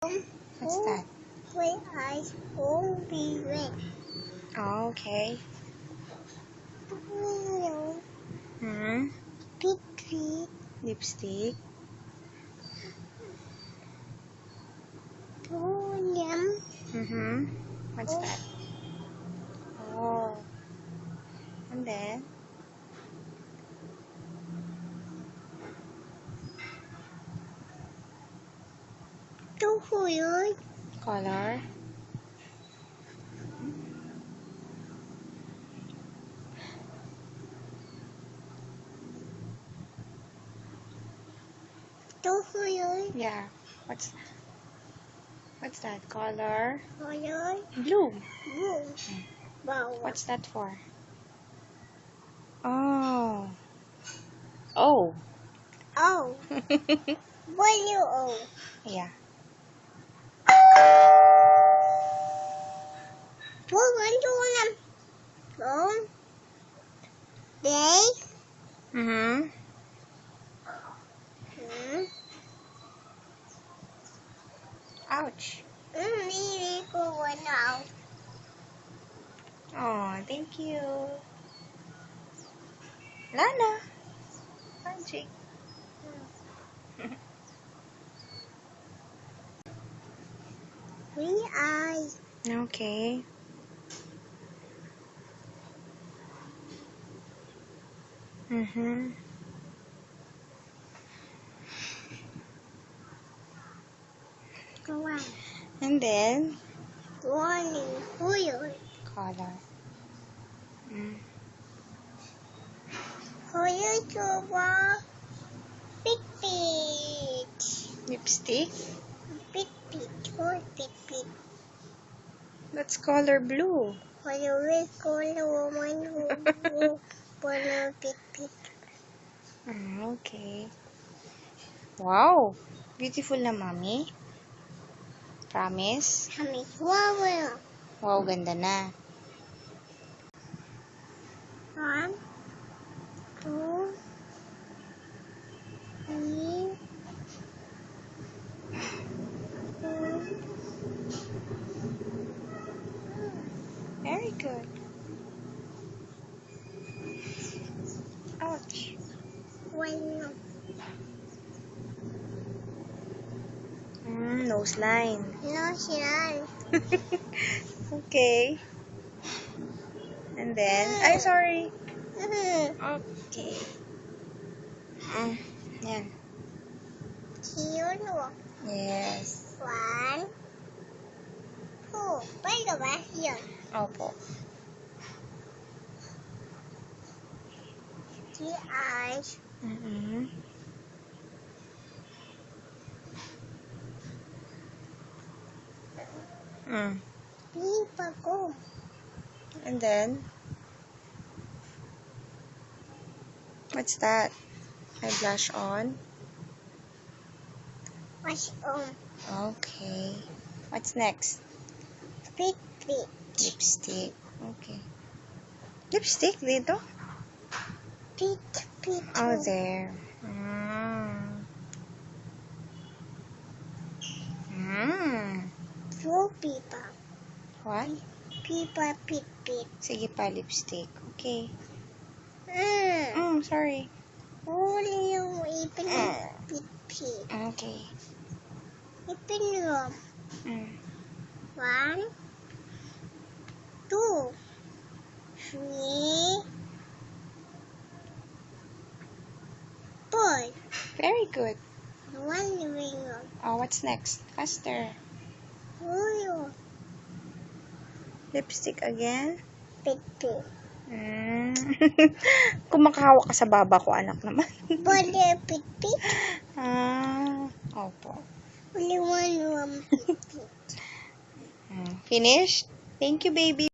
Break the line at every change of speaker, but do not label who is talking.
What's that?
My eyes won't be red.
Oh, okay.
Pig.
Lipstick. What's that? Oh. And then? Color. Yeah. What's that? Color. Blue.
Wow.
What's that for? Oh. Oh.
Oh. Oh.
Yeah.
Day.
Ouch.
Really go now.
Oh, thank you. Lana. Magic.
Green eyes.
Okay.
Go on.
And then?
Color.
Color.
Color to big.
Lipstick?
Big.
That's color blue.
Color big.
Okay. Wow. Beautiful na, Mommy. Promise?
Wow.
Wow, ganda na.
1, 2, 3, 4.
Very good. Ouch.
1.
Nose line.
No, siya.
Okay. And then, sorry. Okay. Yan.
Sino?
Yes.
1, 2. Paano ba yun?
Opo.
3 eyes. Pipa ko.
And then, what's that? I blush on.
Wash on.
Okay. What's next?
Big.
Lipstick. Okay. Lipstick dito?
Big.
Oh, there.
Two pipa.
What?
Pipa.
Sige pa, lipstick. Okay.
Mm.
Sorry.
Huli yung ipin ng pit.
Okay.
Ipin mo. 1, 2, 3, 4.
Very good.
One ring.
Oh, what's next? Faster. Lipstick again.
Pit.
Kung makahawak ka sa baba ko, anak naman.
Pwede pit.
Opo.
Only one pit.
Finished? Thank you, baby.